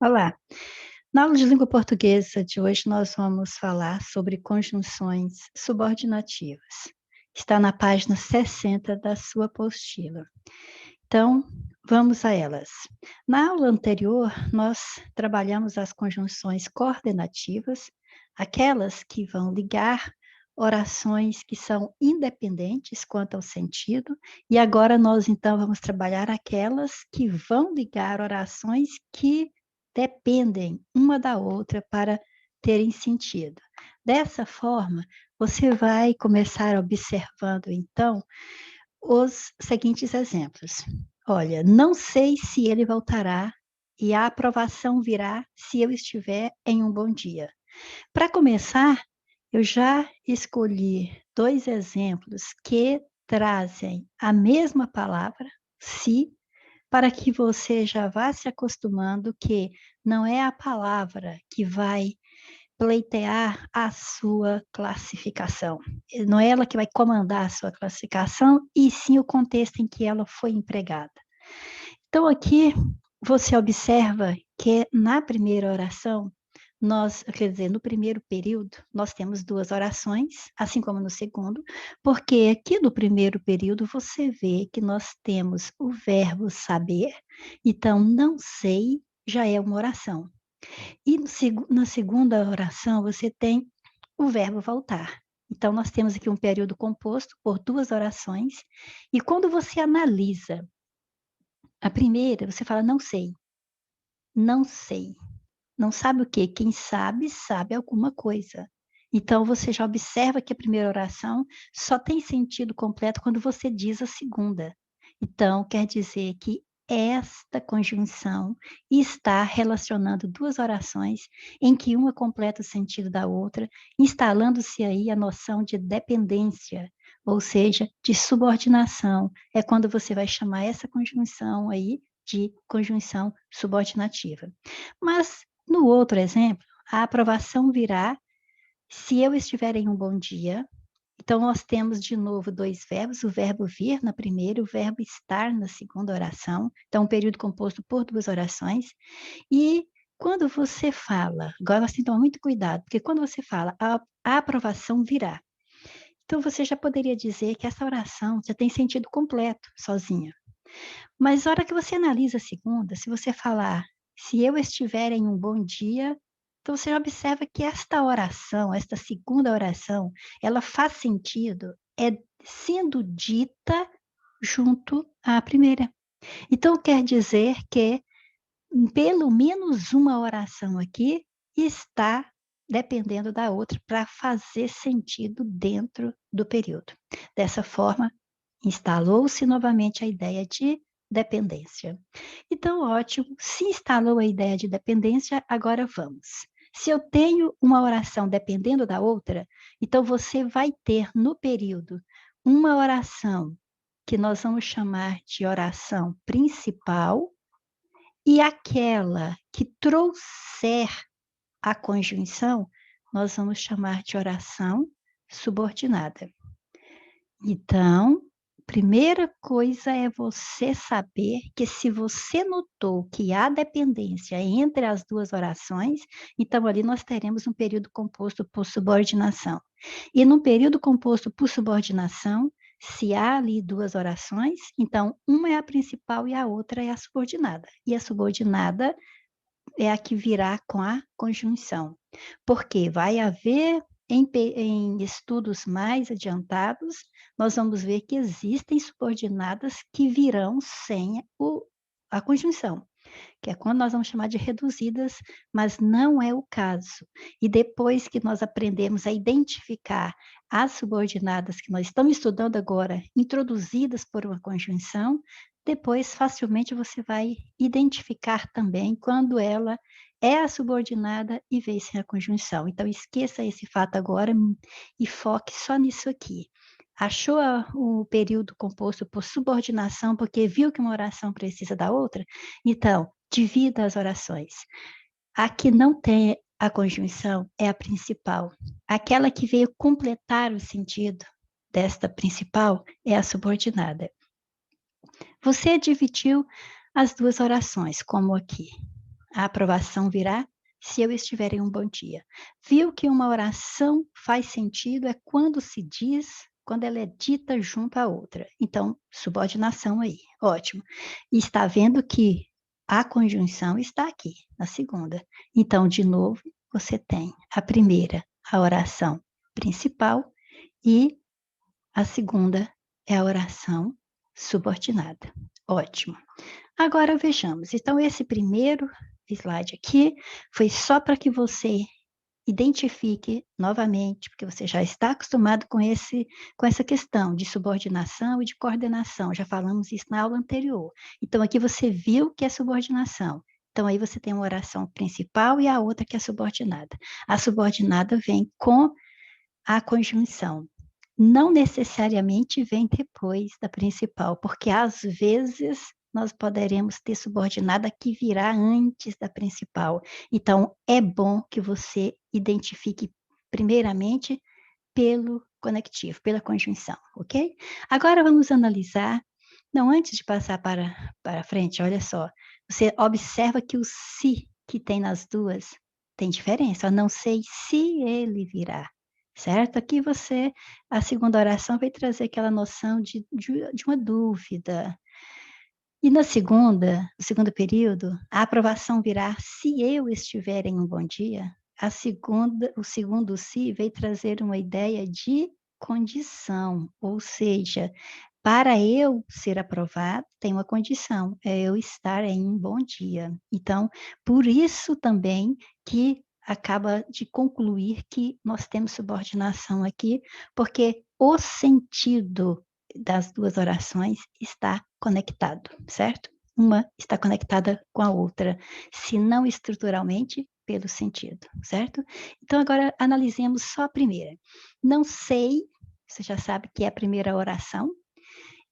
Olá! Na aula de língua portuguesa de hoje, nós vamos falar sobre conjunções subordinativas. Está na página 60 da sua apostila. Então, vamos a elas. Na aula anterior, nós trabalhamos as conjunções coordenativas, aquelas que vão ligar orações que são independentes quanto ao sentido, e agora nós, então, vamos trabalhar aquelas que vão ligar orações que dependem uma da outra para terem sentido. Dessa forma, você vai começar observando, então, os seguintes exemplos. Olha, não sei se ele voltará e a aprovação virá se eu estiver em um bom dia. Para começar, eu já escolhi 2 exemplos que trazem a mesma palavra, se, para que você já vá se acostumando que não é a palavra que vai pleitear a sua classificação. Não é ela que vai comandar a sua classificação, e sim o contexto em que ela foi empregada. Então, aqui você observa que na primeira oração, quer dizer, no primeiro período, nós temos 2 orações, assim como no segundo, porque aqui no primeiro período você vê que nós temos o verbo saber, então não sei já é uma oração. E na segunda oração, você tem o verbo voltar. Então, nós temos aqui um período composto por 2 orações, e quando você analisa a primeira, você fala: "Não sei, não sei". Não sabe o quê? Quem sabe, sabe alguma coisa. Então, você já observa que a primeira oração só tem sentido completo quando você diz a segunda. Então, quer dizer que esta conjunção está relacionando 2 orações, em que uma completa o sentido da outra, instalando-se aí a noção de dependência, ou seja, de subordinação. É quando você vai chamar essa conjunção aí de conjunção subordinativa. Mas no outro exemplo, a aprovação virá se eu estiver em um bom dia. Então, nós temos de novo 2 verbos, o verbo vir na primeira e o verbo estar na segunda oração. Então, um período composto por 2 orações. E quando você fala, agora nós temos que tomar muito cuidado, porque quando você fala a aprovação virá, então você já poderia dizer que essa oração já tem sentido completo sozinha. Mas na hora que você analisa a segunda, se você falar: "Se eu estiver em um bom dia", então você observa que esta oração, esta segunda oração, ela faz sentido, sendo dita junto à primeira. Então quer dizer que pelo menos uma oração aqui está dependendo da outra para fazer sentido dentro do período. Dessa forma, instalou-se novamente a ideia de dependência. Então, ótimo, se instalou a ideia de dependência, agora vamos. Se eu tenho uma oração dependendo da outra, então você vai ter no período uma oração que nós vamos chamar de oração principal, e aquela que trouxer a conjunção, nós vamos chamar de oração subordinada. Então, primeira coisa é você saber que se você notou que há dependência entre as 2 orações, então ali nós teremos um período composto por subordinação. E num período composto por subordinação, se há ali 2 orações, então uma é a principal e a outra é a subordinada. E a subordinada é a que virá com a conjunção, porque vai haver em estudos mais adiantados, nós vamos ver que existem subordinadas que virão sem a conjunção, que é quando nós vamos chamar de reduzidas, mas não é o caso. E depois que nós aprendemos a identificar as subordinadas que nós estamos estudando agora, introduzidas por uma conjunção, depois facilmente você vai identificar também quando ela é a subordinada e vem sem a conjunção. Então esqueça esse fato agora e foque só nisso aqui. Achou o período composto por subordinação, porque viu que uma oração precisa da outra? Então, divida as orações. A que não tem a conjunção é a principal. Aquela que veio completar o sentido desta principal é a subordinada. Você dividiu as 2 orações, como aqui. A aprovação virá se eu estiver em um bom dia. Viu que uma oração faz sentido é quando se diz, quando ela é dita junto à outra. Então, subordinação aí, ótimo. E está vendo que a conjunção está aqui, na segunda. Então, de novo, você tem a primeira, a oração principal, e a segunda é a oração subordinada. Ótimo. Agora vejamos. Então, esse primeiro slide aqui foi só para que você identifique novamente, porque você já está acostumado com essa questão de subordinação e de coordenação. Já falamos isso na aula anterior. Então, aqui você viu que é subordinação. Então, aí você tem uma oração principal e a outra que é subordinada. A subordinada vem com a conjunção. Não necessariamente vem depois da principal, porque às vezes nós poderemos ter subordinada que virá antes da principal. Então, é bom que você identifique primeiramente pelo conectivo, pela conjunção, ok? Agora vamos analisar. Não, antes de passar para frente, olha só. Você observa que o se que tem nas duas tem diferença. Eu não sei se ele virá, certo? Aqui você, a segunda oração vai trazer aquela noção de uma dúvida. E na segunda, no segundo período, a aprovação virá se eu estiver em um bom dia. O segundo se veio trazer uma ideia de condição, ou seja, para eu ser aprovado, tem uma condição, é eu estar em um bom dia. Então, por isso também que acaba de concluir que nós temos subordinação aqui, porque o sentido das duas orações está conectado, certo? Uma está conectada com a outra, se não estruturalmente, pelo sentido, certo? Então, agora analisemos só a primeira. Não sei, você já sabe que é a primeira oração,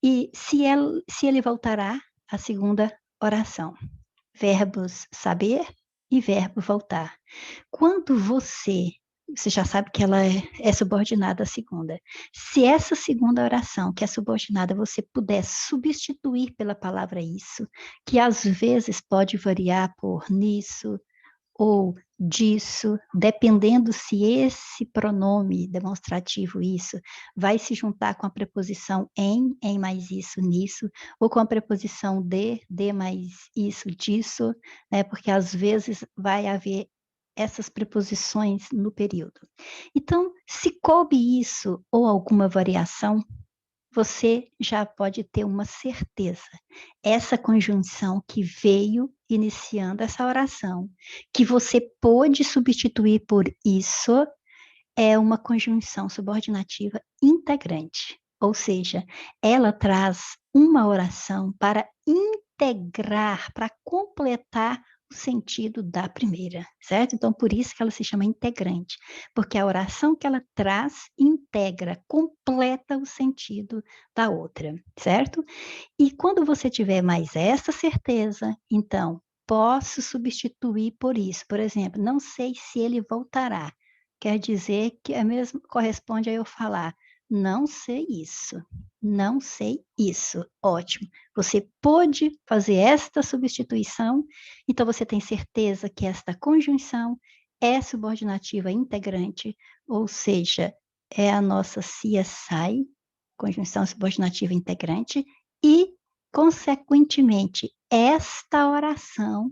e se ele voltará, a segunda oração. Verbos saber e verbo voltar. Quando você já sabe que ela é subordinada à segunda. Se essa segunda oração, que é subordinada, você puder substituir pela palavra isso, que às vezes pode variar por nisso ou disso, dependendo se esse pronome demonstrativo isso vai se juntar com a preposição em mais isso, nisso, ou com a preposição de mais isso, disso, né? Porque às vezes vai haver essas preposições no período. Então, se coube isso ou alguma variação, você já pode ter uma certeza. Essa conjunção que veio iniciando essa oração, que você pôde substituir por isso, é uma conjunção subordinativa integrante. Ou seja, ela traz uma oração para integrar, para completar o sentido da primeira, certo? Então, por isso que ela se chama integrante, porque a oração que ela traz integra, completa o sentido da outra, certo? E quando você tiver mais essa certeza, então, posso substituir por isso. Por exemplo, não sei se ele voltará. Quer dizer que é mesmo, corresponde a eu falar, não sei isso, não sei isso. Ótimo. Você pôde fazer esta substituição, então você tem certeza que esta conjunção é subordinativa integrante, ou seja, é a nossa CSI, conjunção subordinativa integrante, e, consequentemente, esta oração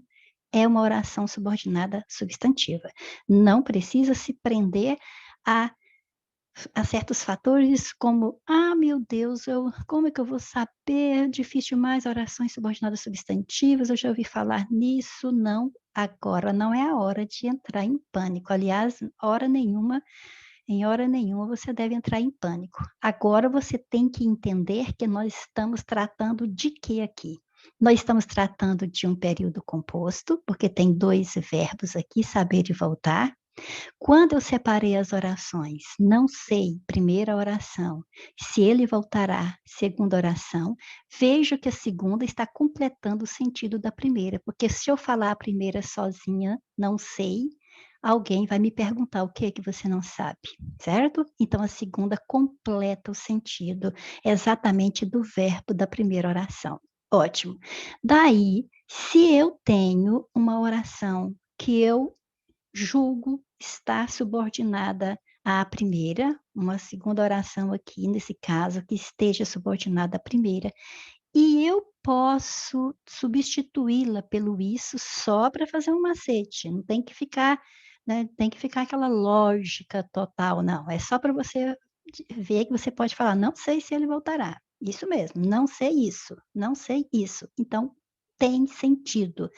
é uma oração subordinada substantiva. Não precisa se prender a, a certos fatores como, meu Deus, como é que eu vou saber? É difícil mais orações subordinadas substantivas, eu já ouvi falar nisso. Não, agora não é a hora de entrar em pânico. Aliás, em hora nenhuma você deve entrar em pânico. Agora você tem que entender que nós estamos tratando de quê aqui? Nós estamos tratando de um período composto, porque tem dois verbos aqui, saber e voltar. Quando eu separei as orações, não sei, primeira oração, se ele voltará, segunda oração, vejo que a segunda está completando o sentido da primeira, porque se eu falar a primeira sozinha, não sei, alguém vai me perguntar o que é que você não sabe, certo? Então a segunda completa o sentido exatamente do verbo da primeira oração. Ótimo. Daí, Se eu tenho uma oração que eu julgo estar subordinada à primeira, uma segunda oração aqui, nesse caso, que esteja subordinada à primeira, e eu posso substituí-la pelo isso só para fazer um macete, não tem que ficar, né, tem que ficar aquela lógica total, não, é só para você ver que você pode falar: "Não sei se ele voltará". Isso mesmo, não sei isso, não sei isso. Então, tem sentido.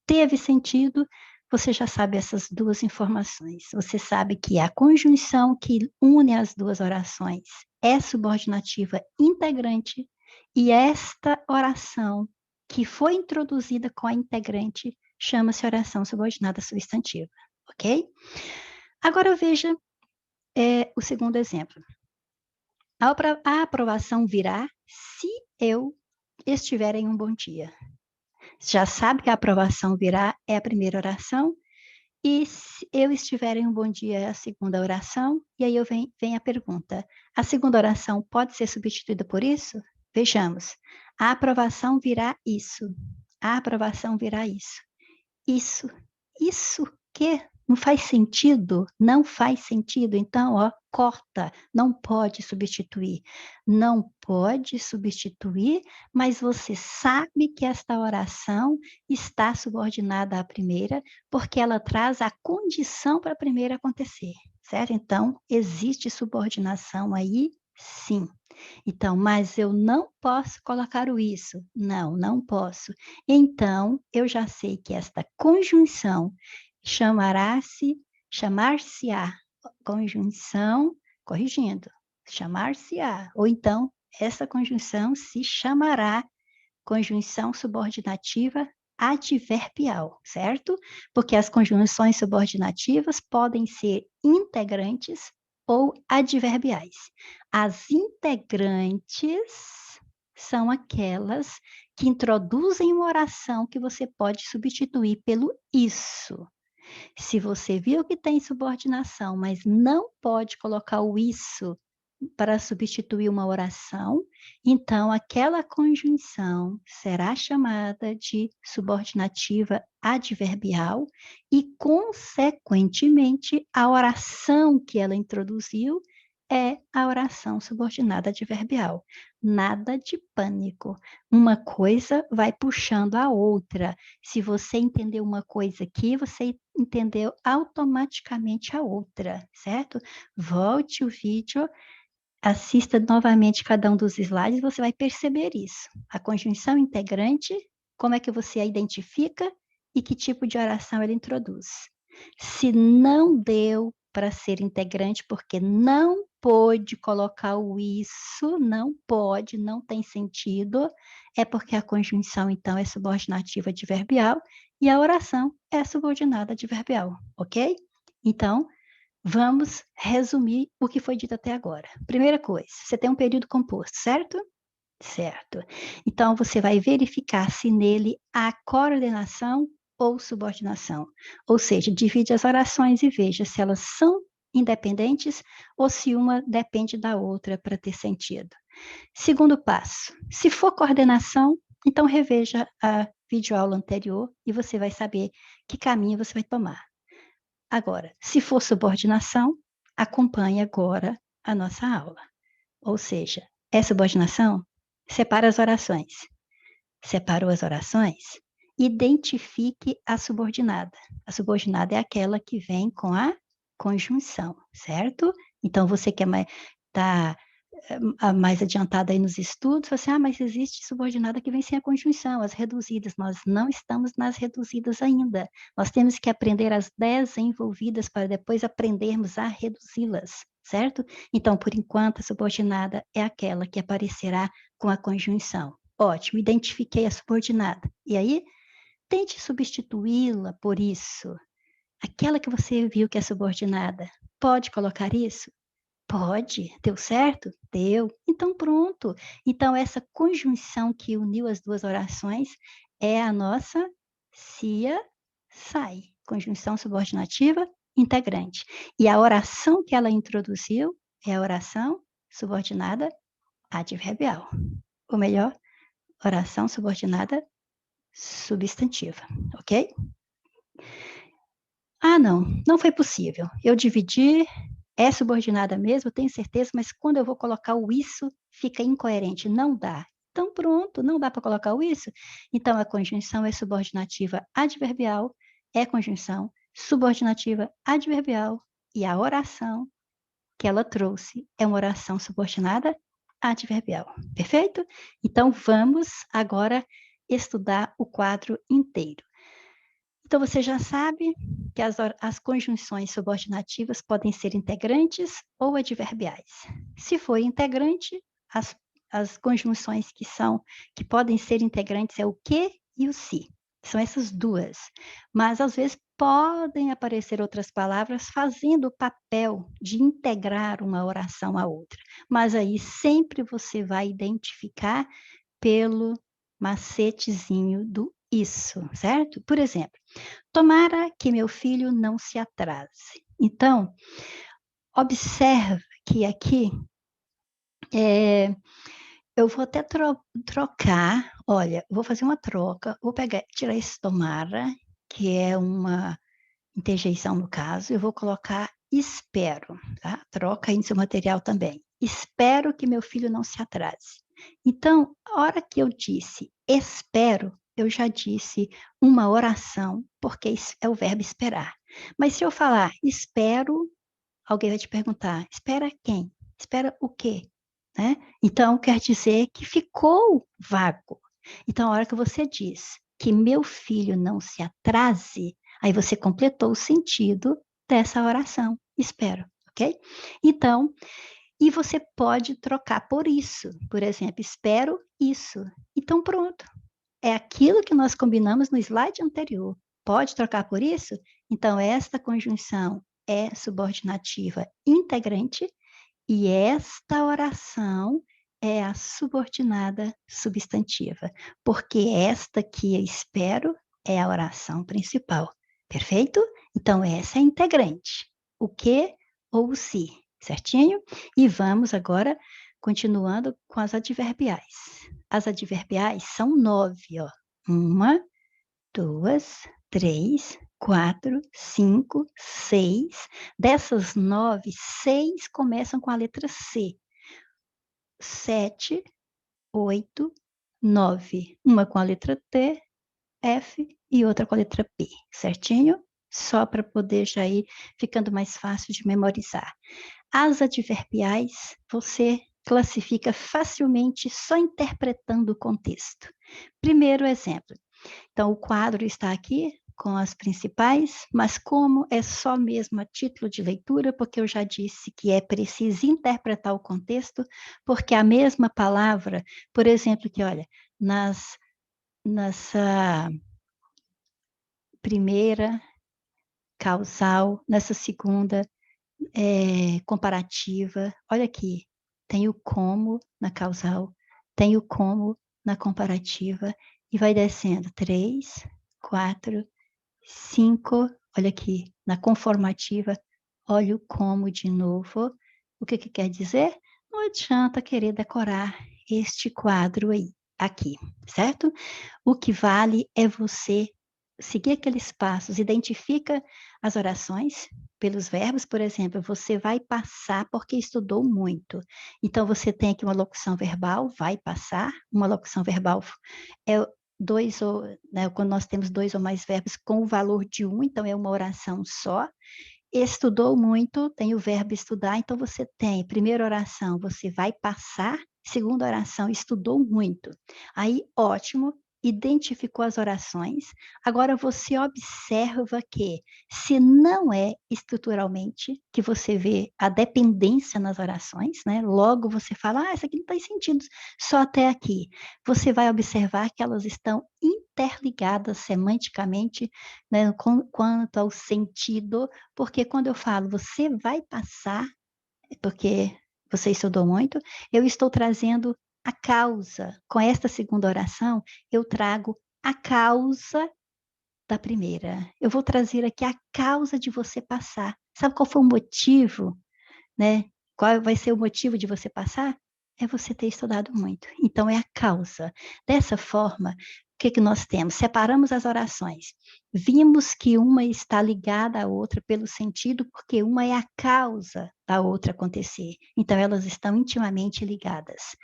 Teve sentido, você já sabe essas 2 informações. Você sabe que a conjunção que une as 2 orações é subordinativa integrante, e esta oração que foi introduzida com a integrante chama-se oração subordinada substantiva, ok? Agora veja, o segundo exemplo. A aprovação virá se eu estiver em um bom dia. Já sabe que a aprovação virá é a primeira oração, e se eu estiver em um bom dia é a segunda oração, e aí vem a pergunta: a segunda oração pode ser substituída por isso? Vejamos. A aprovação virá isso. A aprovação virá isso. Isso. Isso que não faz sentido, não faz sentido. Então, ó, corta, não pode substituir. Não pode substituir, mas você sabe que esta oração está subordinada à primeira, porque ela traz a condição para a primeira acontecer, certo? Então, existe subordinação aí, sim. Então, mas eu não posso colocar o isso. Não, não posso. Então, eu já sei que esta conjunção chamar-se-á, conjunção, corrigindo, chamar-se-á, ou então essa conjunção se chamará conjunção subordinativa adverbial, certo? Porque as conjunções subordinativas podem ser integrantes ou adverbiais. As integrantes são aquelas que introduzem uma oração que você pode substituir pelo isso. Se você viu que tem subordinação, mas não pode colocar o isso para substituir uma oração, então aquela conjunção será chamada de subordinativa adverbial e, consequentemente, a oração que ela introduziu é a oração subordinada adverbial. Nada de pânico. Uma coisa vai puxando a outra. Se você entendeu uma coisa aqui, você entendeu automaticamente a outra, certo? Volte o vídeo, assista novamente cada um dos slides, você vai perceber isso. A conjunção integrante, como é que você a identifica e que tipo de oração ela introduz. Se não deu para ser integrante, porque não pôde colocar o isso, não pode, não tem sentido, é porque a conjunção, então, é subordinativa adverbial e a oração é subordinada adverbial, ok? Então, vamos resumir o que foi dito até agora. Primeira coisa, você tem um período composto, certo? Certo. Então, você vai verificar se nele há coordenação ou subordinação. Ou seja, divide as orações e veja se elas são independentes ou se uma depende da outra para ter sentido. Segundo passo, se for coordenação, então reveja a videoaula anterior e você vai saber que caminho você vai tomar. Agora, se for subordinação, acompanhe agora a nossa aula. Ou seja, é subordinação? Separa as orações. Separou as orações? Identifique a subordinada. A subordinada é aquela que vem com a conjunção, certo? Então, você que está mais adiantada aí nos estudos, você, mas existe subordinada que vem sem a conjunção, as reduzidas. Nós não estamos nas reduzidas ainda. Nós temos que aprender as desenvolvidas para depois aprendermos a reduzi-las, certo? Então, por enquanto, a subordinada é aquela que aparecerá com a conjunção. Ótimo, identifiquei a subordinada. E aí, tente substituí-la por isso. Aquela que você viu que é subordinada, pode colocar isso? Pode. Deu certo? Deu. Então pronto. Então essa conjunção que uniu as 2 orações é a nossa cia-sai, conjunção subordinativa integrante. E a oração que ela introduziu é a oração subordinada adverbial. Ou melhor, oração subordinada substantiva, ok? Ah, não foi possível. Eu dividi, é subordinada mesmo, eu tenho certeza, mas quando eu vou colocar o isso, fica incoerente, não dá. Então, pronto, não dá para colocar o isso. Então, a conjunção é subordinativa adverbial, é conjunção subordinativa adverbial, e a oração que ela trouxe é uma oração subordinada adverbial. Perfeito? Então, vamos agora estudar o quadro inteiro. Então, você já sabe que as conjunções subordinativas podem ser integrantes ou adverbiais. Se for integrante, as conjunções que podem ser integrantes é o que e o se. São essas duas. Mas, às vezes, podem aparecer outras palavras fazendo o papel de integrar uma oração à outra. Mas aí sempre você vai identificar pelo macetezinho do isso, certo? Por exemplo, tomara que meu filho não se atrase. Então, observe que aqui eu vou até trocar, olha, vou fazer uma troca, vou tirar esse tomara, que é uma interjeição no caso, eu vou colocar espero, tá? Troca aí no seu material também. Espero que meu filho não se atrase. Então, a hora que eu disse espero, eu já disse uma oração, porque é o verbo esperar. Mas se eu falar espero, alguém vai te perguntar: espera quem? Espera o quê? Né? Então, quer dizer que ficou vago. Então, a hora que você diz que meu filho não se atrase, aí você completou o sentido dessa oração. Espero, ok? Então, e você pode trocar por isso. Por exemplo, espero isso. Então, pronto. É aquilo que nós combinamos no slide anterior. Pode trocar por isso? Então, esta conjunção é subordinativa integrante e esta oração é a subordinada substantiva, porque esta que eu espero é a oração principal. Perfeito? Então, essa é integrante. O que ou o se, certinho? E vamos agora continuando com as adverbiais. As adverbiais são 9, ó. 1, 2, 3, 4, 5, 6. Dessas 9, 6 começam com a letra C. 7, 8, 9. Uma com a letra T, F e outra com a letra P, certinho? Só para poder já ir ficando mais fácil de memorizar. As adverbiais, você classifica facilmente só interpretando o contexto. Primeiro exemplo. Então, o quadro está aqui com as principais, mas como é só mesmo a título de leitura, porque eu já disse que é preciso interpretar o contexto, porque a mesma palavra, por exemplo, que olha, nessa primeira causal, nessa segunda comparativa, olha aqui, tem o como na causal, tem o como na comparativa, e vai descendo 3, 4, 5, olha aqui, na conformativa, olha o como de novo. O que quer dizer? Não adianta querer decorar este quadro aí, aqui, certo? O que vale é você seguir aqueles passos, identifica as orações pelos verbos, por exemplo, você vai passar porque estudou muito. Então, você tem aqui uma locução verbal, vai passar, uma locução verbal é dois ou, né, quando nós temos dois ou mais verbos com o valor de um, então é uma oração só. Estudou muito, tem o verbo estudar, então você tem, primeira oração, você vai passar, segunda oração, estudou muito. Aí, ótimo, identificou as orações. Agora você observa que, se não é estruturalmente que você vê a dependência nas orações, né? Logo você fala, ah, isso aqui não faz sentido, só até aqui. Você vai observar que elas estão interligadas semanticamente, né, quanto ao sentido, porque quando eu falo você vai passar, porque você estudou muito, eu estou trazendo a causa. Com esta segunda oração, eu trago a causa da primeira. Eu vou trazer aqui a causa de você passar. Sabe qual foi o motivo, né? Qual vai ser o motivo de você passar? É você ter estudado muito. Então, é a causa. Dessa forma, que nós temos? Separamos as orações. Vimos que uma está ligada à outra pelo sentido, porque uma é a causa da outra acontecer. Então, elas estão intimamente ligadas.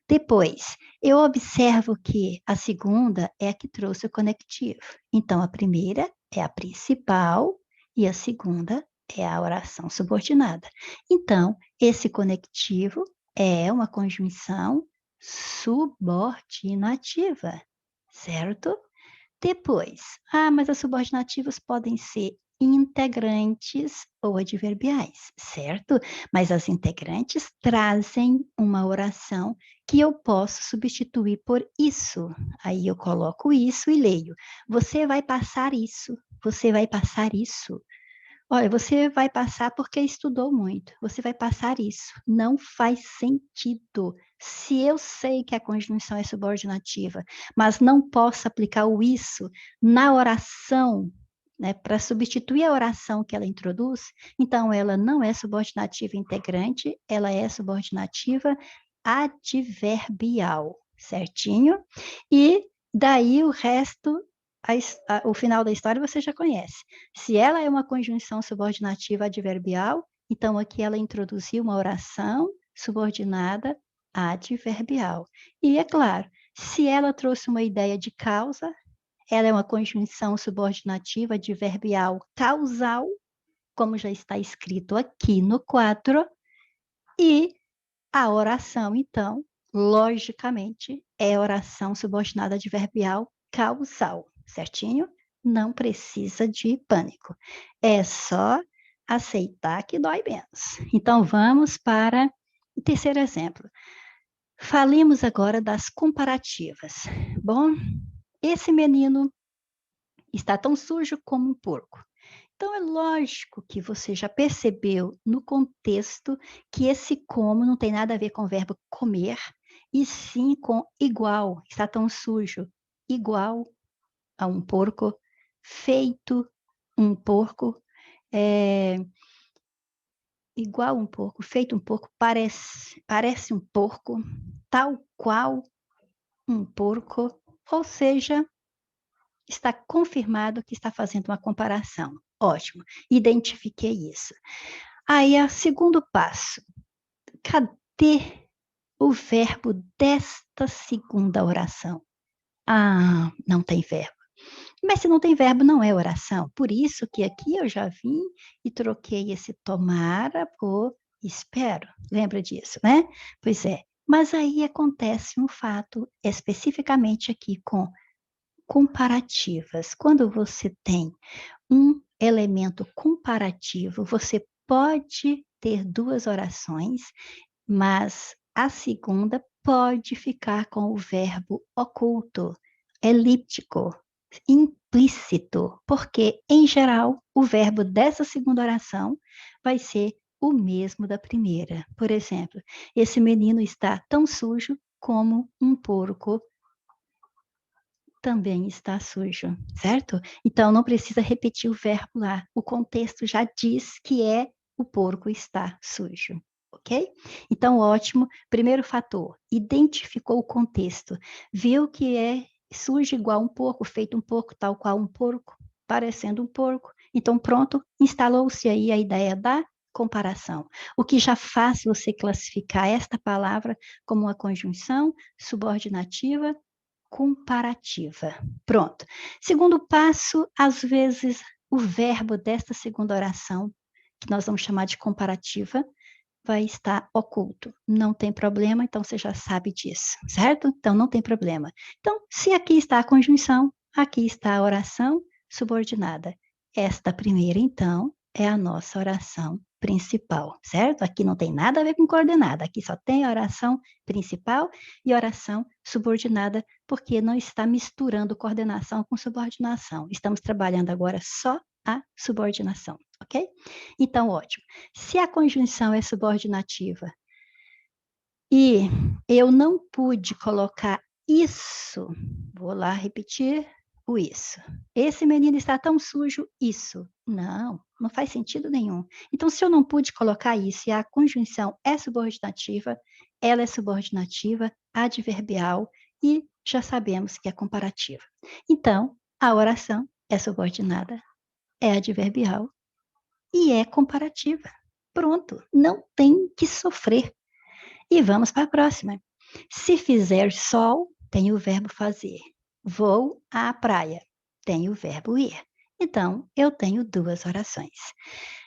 Depois, eu observo que a segunda é a que trouxe o conectivo. Então, a primeira é a principal e a segunda é a oração subordinada. Então, esse conectivo é uma conjunção subordinativa, certo? Depois, mas as subordinativas podem ser integrantes ou adverbiais, certo? Mas as integrantes trazem uma oração que eu posso substituir por isso. Aí eu coloco isso e leio. Você vai passar isso. Você vai passar isso. Olha, você vai passar porque estudou muito. Você vai passar isso. Não faz sentido. Se eu sei que a conjunção é subordinativa, mas não posso aplicar o isso na oração, né, para substituir a oração que ela introduz, então ela não é subordinativa integrante, ela é subordinativa adverbial, certinho? E daí o resto, o final da história você já conhece. Se ela é uma conjunção subordinativa adverbial, então aqui ela introduziu uma oração subordinada adverbial. E é claro, se ela trouxe uma ideia de causa, ela é uma conjunção subordinativa adverbial causal, como já está escrito aqui no quadro, e a oração, então, logicamente, é oração subordinada adverbial causal, certinho? Não precisa de pânico. É só aceitar que dói menos. Então, vamos para o terceiro exemplo. Falemos agora das comparativas. Bom, esse menino está tão sujo como um porco. Então, é lógico que você já percebeu no contexto que esse como não tem nada a ver com o verbo comer, e sim com igual, está tão sujo, igual a um porco, feito um porco, é, igual um porco, feito um porco, parece um porco, tal qual um porco, ou seja, está confirmado que está fazendo uma comparação. Ótimo, identifiquei isso. Aí, o segundo passo. Cadê o verbo desta segunda oração? Não tem verbo. Mas se não tem verbo, não é oração. Por isso que aqui eu já vim e troquei esse tomara por espero. Lembra disso, né? Pois é. Mas aí acontece um fato especificamente aqui com comparativas. Quando você tem um elemento comparativo, você pode ter duas orações, mas a segunda pode ficar com o verbo oculto, elíptico, implícito, porque, em geral, o verbo dessa segunda oração vai ser o mesmo da primeira. Por exemplo, esse menino está tão sujo como um porco também está sujo, certo? Então, não precisa repetir o verbo lá. O contexto já diz que o porco está sujo, ok? Então, ótimo. Primeiro fator, identificou o contexto. Viu que é sujo igual um porco, feito um porco, tal qual um porco, parecendo um porco. Então, pronto, instalou-se aí a ideia da comparação, o que já faz você classificar esta palavra como uma conjunção subordinativa comparativa. Pronto. Segundo passo, às vezes o verbo desta segunda oração, que nós vamos chamar de comparativa, vai estar oculto. Não tem problema, então você já sabe disso, certo? Então não tem problema. Então, se aqui está a conjunção, aqui está a oração subordinada. Esta primeira, então, é a nossa oração principal, certo? Aqui não tem nada a ver com coordenada, aqui só tem a oração principal e oração subordinada, porque não está misturando coordenação com subordinação. Estamos trabalhando agora só a subordinação, ok? Então, ótimo. Se a conjunção é subordinativa e eu não pude colocar isso, vou lá repetir o isso. Esse menino está tão sujo, isso. Não faz sentido nenhum. Então, se eu não pude colocar isso e a conjunção é subordinativa, ela é subordinativa adverbial e já sabemos que é comparativa. Então, a oração é subordinada, é adverbial e é comparativa. Pronto, não tem que sofrer. E vamos para a próxima. Se fizer sol, tem o verbo fazer. Vou à praia, tem o verbo ir. Então, eu tenho duas orações.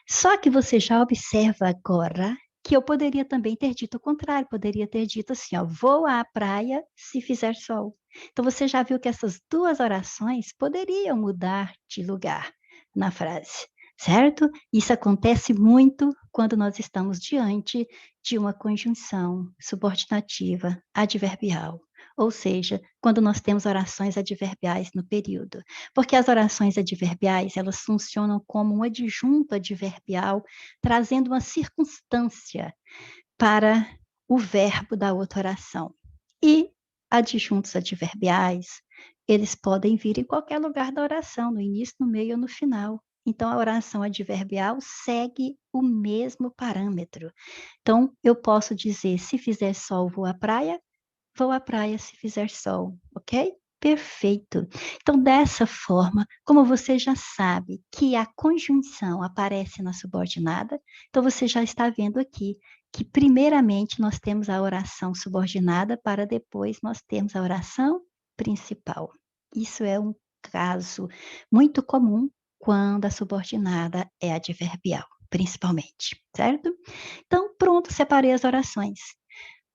Só que você já observa agora que eu poderia também ter dito o contrário, poderia ter dito assim, ó, vou à praia se fizer sol. Então, você já viu que essas duas orações poderiam mudar de lugar na frase, certo? Isso acontece muito quando nós estamos diante de uma conjunção subordinativa adverbial, ou seja, quando nós temos orações adverbiais no período. Porque as orações adverbiais, elas funcionam como um adjunto adverbial, trazendo uma circunstância para o verbo da outra oração. E adjuntos adverbiais, eles podem vir em qualquer lugar da oração, no início, no meio ou no final. Então, a oração adverbial segue o mesmo parâmetro. Então, eu posso dizer, se fizer sol, vou à praia se fizer sol, ok? Perfeito. Então, dessa forma, como você já sabe que a conjunção aparece na subordinada, então você já está vendo aqui que, primeiramente, nós temos a oração subordinada para depois nós termos a oração principal. Isso é um caso muito comum quando a subordinada é adverbial, principalmente, certo? Então, pronto, separei as orações.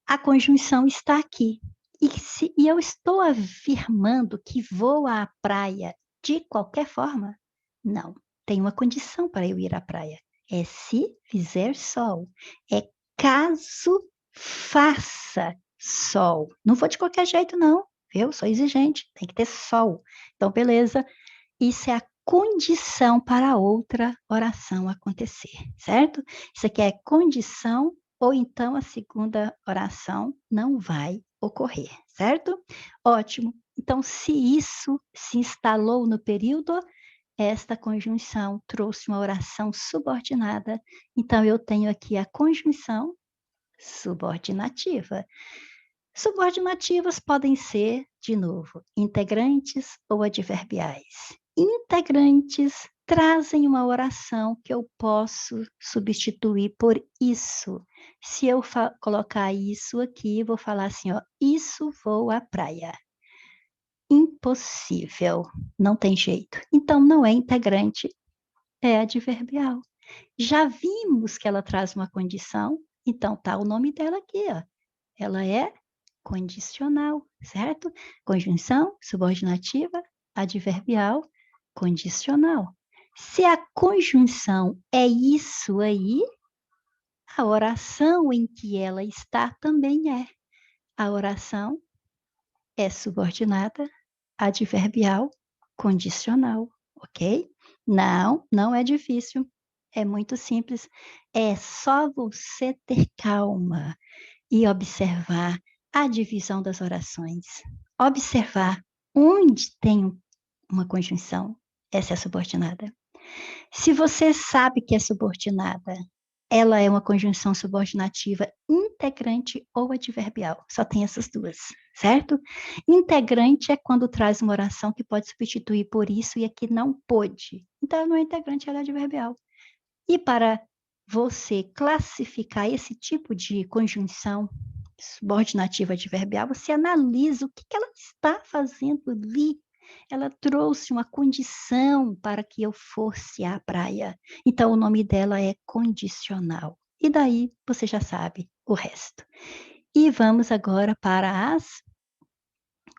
A conjunção está aqui. E eu estou afirmando que vou à praia de qualquer forma? Não. Tem uma condição para eu ir à praia. É se fizer sol. É caso faça sol. Não vou de qualquer jeito, não. Eu sou exigente. Tem que ter sol. Então, beleza. Isso é a condição para outra oração acontecer, certo? Isso aqui é condição, ou então a segunda oração não vai ocorrer, certo? Ótimo. Então, se isso se instalou no período, esta conjunção trouxe uma oração subordinada. Então, eu tenho aqui a conjunção subordinativa. Subordinativas podem ser, de novo, integrantes ou adverbiais. Integrantes trazem uma oração que eu posso substituir por isso. Se eu colocar isso aqui, vou falar assim, ó, isso vou à praia. Impossível, não tem jeito. Então, não é integrante, é adverbial. Já vimos que ela traz uma condição, então tá o nome dela aqui, ó. Ela é condicional, certo? Conjunção subordinativa, adverbial, condicional. Se a conjunção é isso aí, a oração em que ela está também é. A oração é subordinada, adverbial, condicional, ok? Não, não é difícil. É muito simples. É só você ter calma e observar a divisão das orações. Observar onde tem uma conjunção, essa é subordinada. Se você sabe que é subordinada, ela é uma conjunção subordinativa integrante ou adverbial. Só tem essas duas, certo? Integrante é quando traz uma oração que pode substituir por isso e aqui não pôde. Então, não é integrante, ela é adverbial. E para você classificar esse tipo de conjunção subordinativa adverbial, você analisa o que ela está fazendo ali. Ela trouxe uma condição para que eu fosse à praia. Então, o nome dela é condicional. E daí você já sabe o resto. E vamos agora para as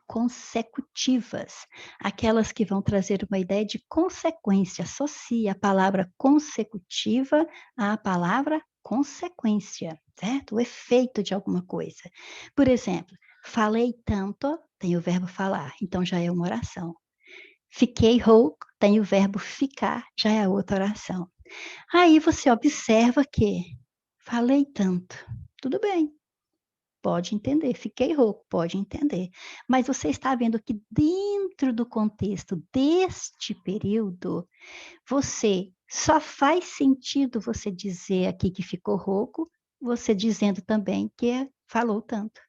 consecutivas, aquelas que vão trazer uma ideia de consequência. Associe a palavra consecutiva à palavra consequência, certo? O efeito de alguma coisa. Por exemplo, falei tanto, tem o verbo falar, então já é uma oração. Fiquei rouco, tem o verbo ficar, já é outra oração. Aí você observa que falei tanto, tudo bem, pode entender, fiquei rouco, pode entender. Mas você está vendo que dentro do contexto deste período, você só faz sentido você dizer aqui que ficou rouco, você dizendo também que falou tanto.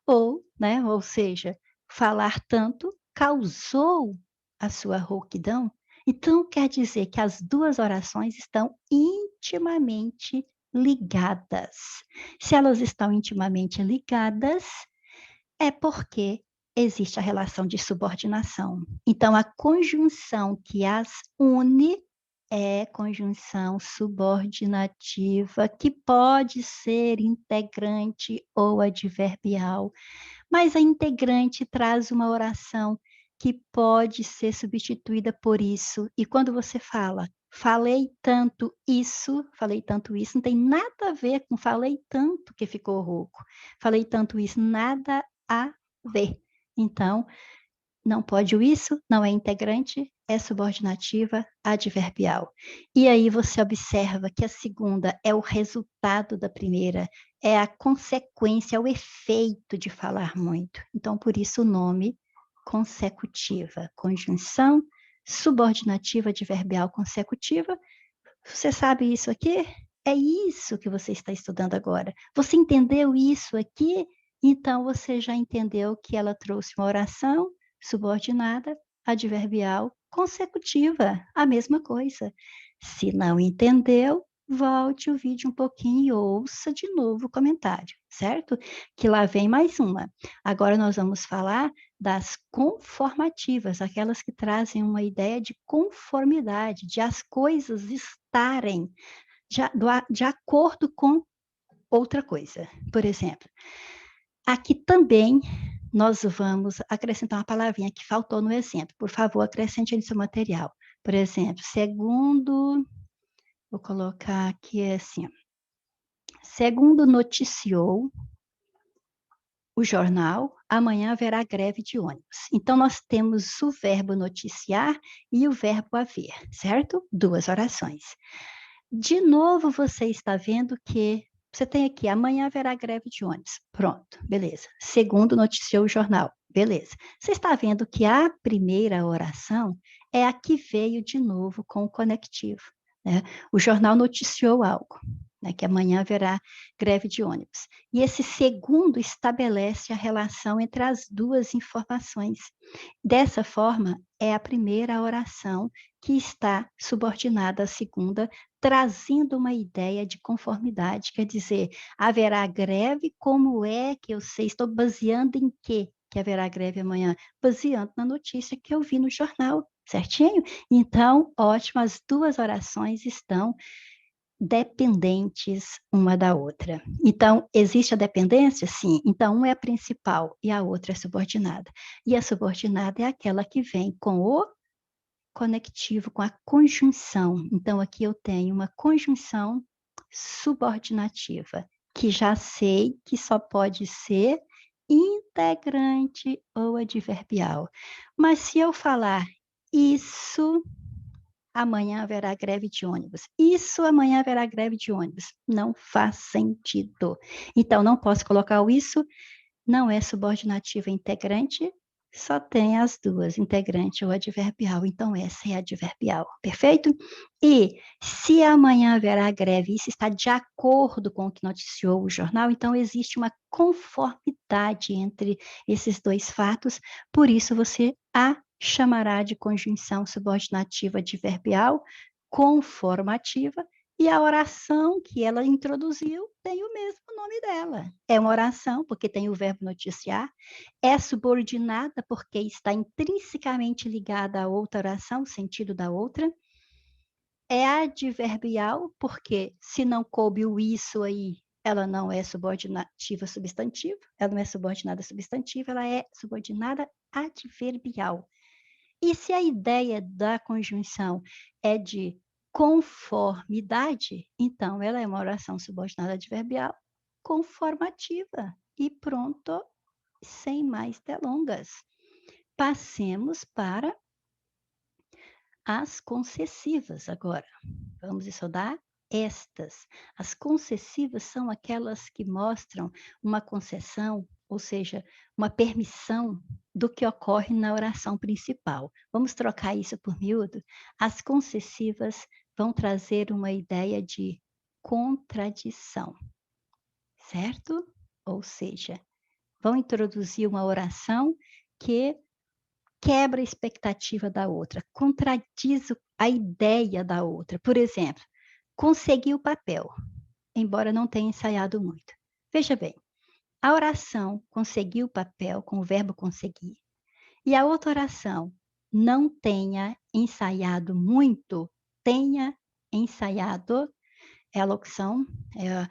Ou, né, ou seja, falar tanto causou a sua rouquidão? Então, quer dizer que as duas orações estão intimamente ligadas. Se elas estão intimamente ligadas, é porque existe a relação de subordinação. Então, a conjunção que as une é conjunção subordinativa, que pode ser integrante ou adverbial, mas a integrante traz uma oração que pode ser substituída por isso. E quando você fala, falei tanto isso, não tem nada a ver com falei tanto que ficou rouco. Falei tanto isso, nada a ver. Então, não pode o isso, não é integrante, é subordinativa adverbial. E aí você observa que a segunda é o resultado da primeira, é a consequência, é o efeito de falar muito. Então, por isso o nome consecutiva, conjunção subordinativa adverbial consecutiva. Você sabe isso aqui? É isso que você está estudando agora. Você entendeu isso aqui? Então você já entendeu que ela trouxe uma oração subordinada, adverbial, consecutiva, a mesma coisa. Se não entendeu, volte o vídeo um pouquinho e ouça de novo o comentário, certo? Que lá vem mais uma. Agora nós vamos falar das conformativas, aquelas que trazem uma ideia de conformidade, de as coisas estarem de acordo com outra coisa. Por exemplo, aqui também nós vamos acrescentar uma palavrinha que faltou no exemplo. Por favor, acrescente no seu material. Por exemplo, segundo, vou colocar aqui assim, segundo noticiou o jornal, amanhã haverá greve de ônibus. Então, nós temos o verbo noticiar e o verbo haver, certo? Duas orações. De novo, você está vendo que você tem aqui, amanhã haverá greve de ônibus. Pronto, beleza. Segundo noticiou o jornal, beleza. Você está vendo que a primeira oração é a que veio de novo com o conectivo, né? O jornal noticiou algo, né, que amanhã haverá greve de ônibus. E esse segundo estabelece a relação entre as duas informações. Dessa forma, é a primeira oração que está subordinada à segunda, trazendo uma ideia de conformidade, quer dizer, haverá greve, como é que eu sei? Estou baseando em quê que haverá greve amanhã? Baseando na notícia que eu vi no jornal, certinho? Então, ótimo, as duas orações estão dependentes uma da outra. Então, existe a dependência? Sim. Então, uma é a principal e a outra é subordinada. E a subordinada é aquela que vem com o conectivo, com a conjunção. Então, aqui eu tenho uma conjunção subordinativa, que já sei que só pode ser integrante ou adverbial. Mas se eu falar isso, amanhã haverá greve de ônibus. Isso, amanhã haverá greve de ônibus. Não faz sentido. Então, não posso colocar o isso, não é subordinativa integrante, só tem as duas, integrante ou adverbial. Então, essa é adverbial, perfeito? E se amanhã haverá greve, isso está de acordo com o que noticiou o jornal, então existe uma conformidade entre esses dois fatos, por isso você a chamará de conjunção subordinativa adverbial conformativa, e a oração que ela introduziu tem o mesmo nome dela. É uma oração, porque tem o verbo noticiar, é subordinada, porque está intrinsecamente ligada à outra oração, o sentido da outra. É adverbial, porque se não coube o isso aí, ela não é subordinativa substantiva, ela não é subordinada substantiva, ela é subordinada adverbial. E se a ideia da conjunção é de conformidade, então ela é uma oração subordinada adverbial conformativa. E pronto, sem mais delongas. Passemos para as concessivas agora. Vamos estudar estas. As concessivas são aquelas que mostram uma concessão, ou seja, uma permissão do que ocorre na oração principal. Vamos trocar isso por miúdo? As concessivas vão trazer uma ideia de contradição, certo? Ou seja, vão introduzir uma oração porque quebra a expectativa da outra, contradiz a ideia da outra. Por exemplo, consegui o papel, embora não tenha ensaiado muito. Veja bem, a oração conseguir o papel, com o verbo conseguir, e a outra oração, não tenha ensaiado muito, tenha ensaiado, é a locução, é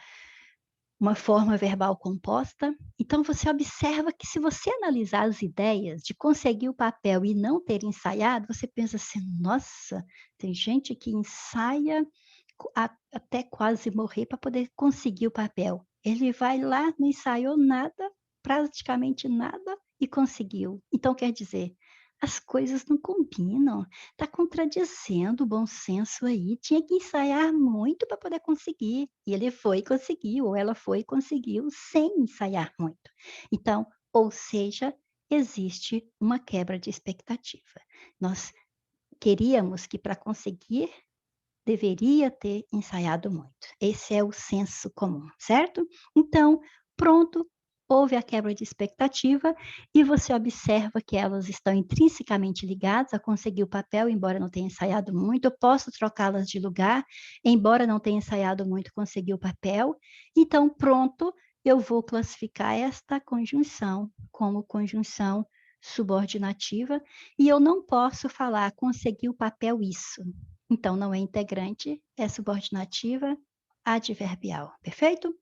uma forma verbal composta. Então você observa que se você analisar as ideias de conseguir o papel e não ter ensaiado, você pensa assim: "Nossa, tem gente que ensaia até quase morrer para poder conseguir o papel. Ele vai lá, não ensaiou nada, praticamente nada e conseguiu". Então quer dizer, as coisas não combinam, está contradizendo o bom senso aí, tinha que ensaiar muito para poder conseguir, e ele foi e conseguiu, ou ela foi e conseguiu sem ensaiar muito. Então, ou seja, existe uma quebra de expectativa. Nós queríamos que para conseguir deveria ter ensaiado muito. Esse é o senso comum, certo? Então, pronto, houve a quebra de expectativa e você observa que elas estão intrinsecamente ligadas a conseguir o papel, embora não tenha ensaiado muito. Eu posso trocá-las de lugar, embora não tenha ensaiado muito, conseguir o papel. Então, pronto, eu vou classificar esta conjunção como conjunção subordinativa e eu não posso falar conseguir o papel isso. Então, não é integrante, é subordinativa adverbial, perfeito?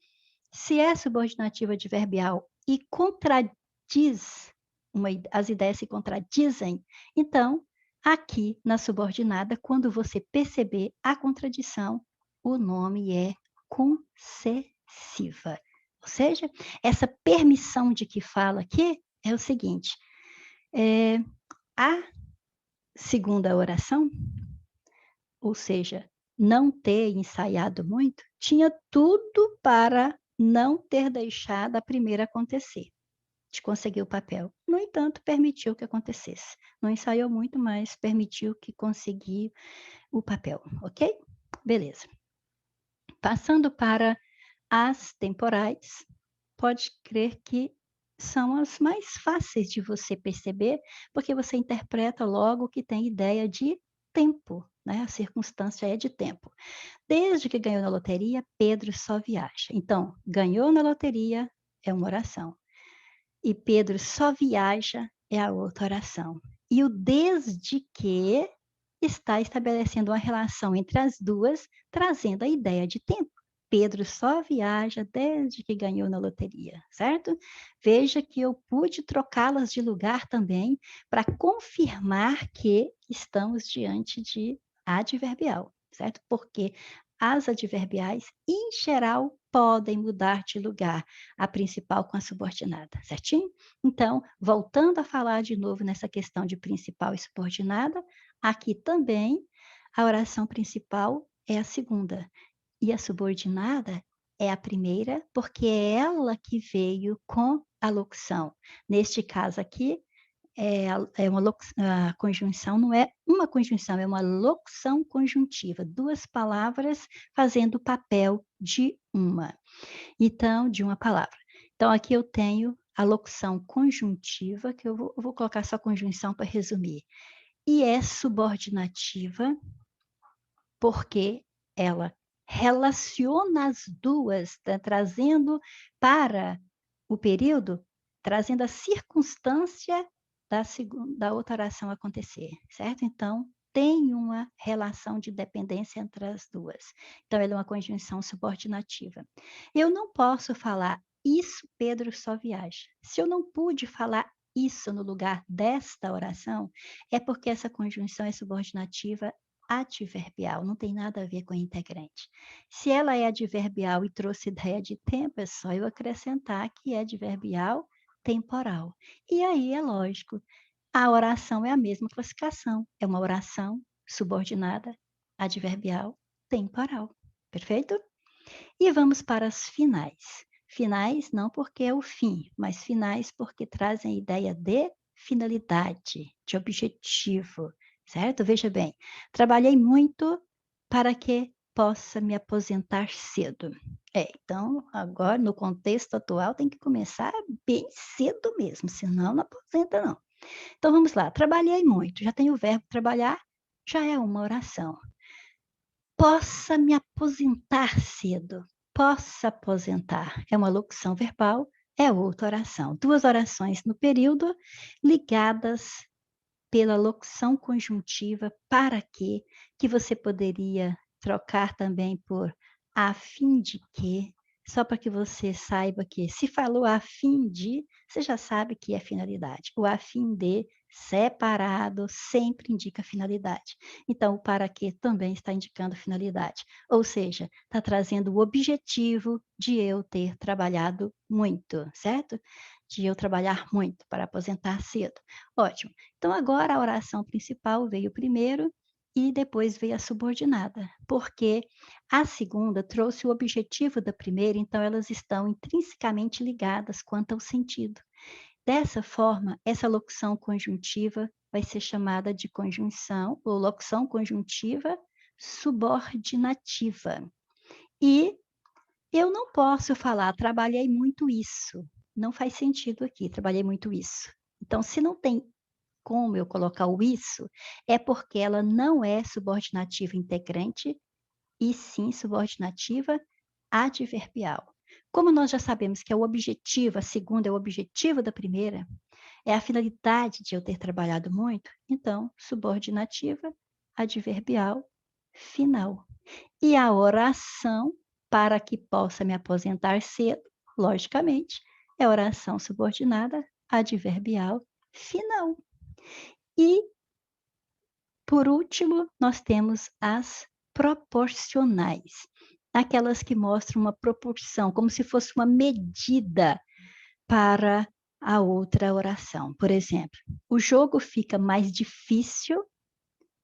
Se é subordinativa adverbial e contradiz, as ideias se contradizem, então, aqui na subordinada, quando você perceber a contradição, o nome é concessiva. Ou seja, essa permissão de que fala aqui é o seguinte: a segunda oração, ou seja, não ter ensaiado muito, tinha tudo para não ter deixado a primeira acontecer, de conseguir o papel. No entanto, permitiu que acontecesse. Não ensaiou muito, mas permitiu que conseguir o papel, ok? Beleza. Passando para as temporais, pode crer que são as mais fáceis de você perceber, porque você interpreta logo que tem ideia de tempo, né? A circunstância é de tempo. Desde que ganhou na loteria, Pedro só viaja. Então, ganhou na loteria é uma oração. E Pedro só viaja é a outra oração. E o desde que está estabelecendo uma relação entre as duas, trazendo a ideia de tempo. Pedro só viaja desde que ganhou na loteria, certo? Veja que eu pude trocá-las de lugar também para confirmar que estamos diante de adverbial, certo? Porque as adverbiais, em geral, podem mudar de lugar, a principal com a subordinada, certinho? Então, voltando a falar de novo nessa questão de principal e subordinada, aqui também a oração principal é a segunda e a subordinada é a primeira, porque é ela que veio com a locução. Neste caso aqui, a conjunção não é uma conjunção, é uma locução conjuntiva, duas palavras fazendo o papel de uma. Então, de uma palavra. Então, aqui eu tenho a locução conjuntiva, que eu vou colocar só conjunção para resumir. E é subordinativa, porque ela relaciona as duas, tá, trazendo para o período, trazendo a circunstância da outra oração acontecer, certo? Então, tem uma relação de dependência entre as duas. Então, ela é uma conjunção subordinativa. Eu não posso falar isso, Pedro só viaja. Se eu não pude falar isso no lugar desta oração, é porque essa conjunção é subordinativa adverbial, não tem nada a ver com integrante. Se ela é adverbial e trouxe ideia de tempo, é só eu acrescentar que é adverbial temporal. E aí é lógico, a oração é a mesma classificação, é uma oração subordinada adverbial temporal. Perfeito? E vamos para as finais. Finais não porque é o fim, mas finais porque trazem a ideia de finalidade, de objetivo, certo? Veja bem, trabalhei muito para que possa me aposentar cedo. Então, agora, no contexto atual, tem que começar bem cedo mesmo, senão não aposenta não. Então vamos lá, trabalhei muito, já tem o verbo trabalhar, já é uma oração. Possa me aposentar cedo. Possa aposentar. É uma locução verbal, é outra oração. Duas orações no período ligadas pela locução conjuntiva para que você poderia trocar também por a fim de que, só para que você saiba que se falou a fim de, você já sabe que é finalidade. O a fim de separado sempre indica finalidade. Então, o para que também está indicando finalidade. Ou seja, está trazendo o objetivo de eu ter trabalhado muito, certo? De eu trabalhar muito para aposentar cedo. Ótimo. Então, agora a oração principal veio primeiro e depois veio a subordinada, porque a segunda trouxe o objetivo da primeira, então elas estão intrinsecamente ligadas quanto ao sentido. Dessa forma, essa locução conjuntiva vai ser chamada de conjunção ou locução conjuntiva subordinativa. E eu não posso falar, trabalhei muito isso. Não faz sentido aqui, trabalhei muito isso. Então, se não tem como eu colocar o isso, é porque ela não é subordinativa integrante, e sim subordinativa adverbial. Como nós já sabemos que é o objetivo, a segunda é o objetivo da primeira, é a finalidade de eu ter trabalhado muito, então, subordinativa adverbial final. E a oração, para que possa me aposentar cedo, logicamente, é oração subordinada adverbial final. E, por último, nós temos as proporcionais, aquelas que mostram uma proporção, como se fosse uma medida para a outra oração. Por exemplo, o jogo fica mais difícil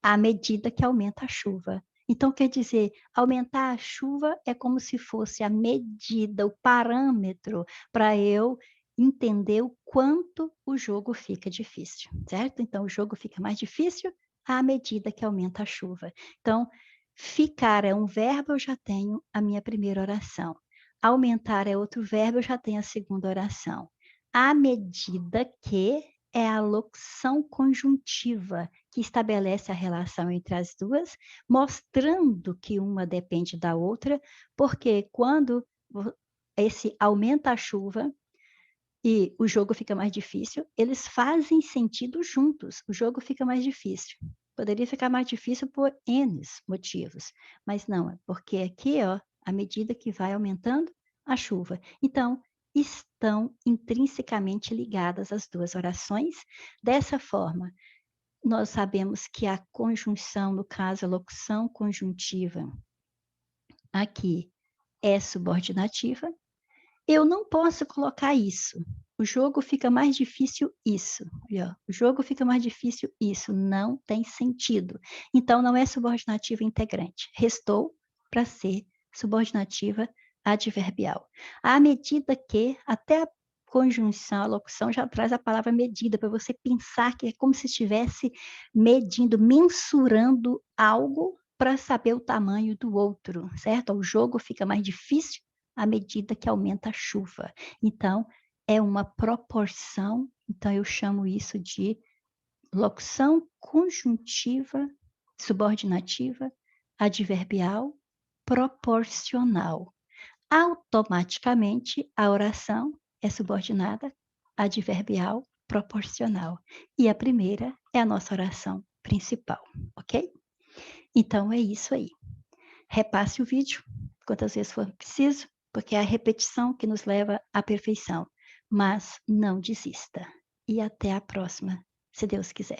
à medida que aumenta a chuva. Então, quer dizer, aumentar a chuva é como se fosse a medida, o parâmetro para eu entender o quanto o jogo fica difícil, certo? Então, o jogo fica mais difícil à medida que aumenta a chuva. Então, ficar é um verbo, eu já tenho a minha primeira oração. Aumentar é outro verbo, eu já tenho a segunda oração. À medida que é a locução conjuntiva que estabelece a relação entre as duas, mostrando que uma depende da outra, porque quando esse aumenta a chuva e o jogo fica mais difícil, eles fazem sentido juntos, o jogo fica mais difícil. Poderia ficar mais difícil por N motivos, mas não, é porque aqui, ó, à medida que vai aumentando a chuva. Então, estão intrinsecamente ligadas as duas orações. Dessa forma, nós sabemos que a conjunção, no caso, a locução conjuntiva, aqui é subordinativa. Eu não posso colocar isso. O jogo fica mais difícil isso. Olha, o jogo fica mais difícil isso. Não tem sentido. Então, não é subordinativa integrante. Restou para ser subordinativa adverbial. À medida que, até a conjunção, a locução já traz a palavra medida, para você pensar que é como se estivesse medindo, mensurando algo para saber o tamanho do outro, certo? O jogo fica mais difícil à medida que aumenta a chuva. Então, é uma proporção, então eu chamo isso de locução conjuntiva, subordinativa, adverbial, proporcional. Automaticamente, a oração é subordinada, adverbial, proporcional. E a primeira é a nossa oração principal, ok? Então, é isso aí. Repasse o vídeo quantas vezes for preciso, porque é a repetição que nos leva à perfeição. Mas não desista. E até a próxima, se Deus quiser.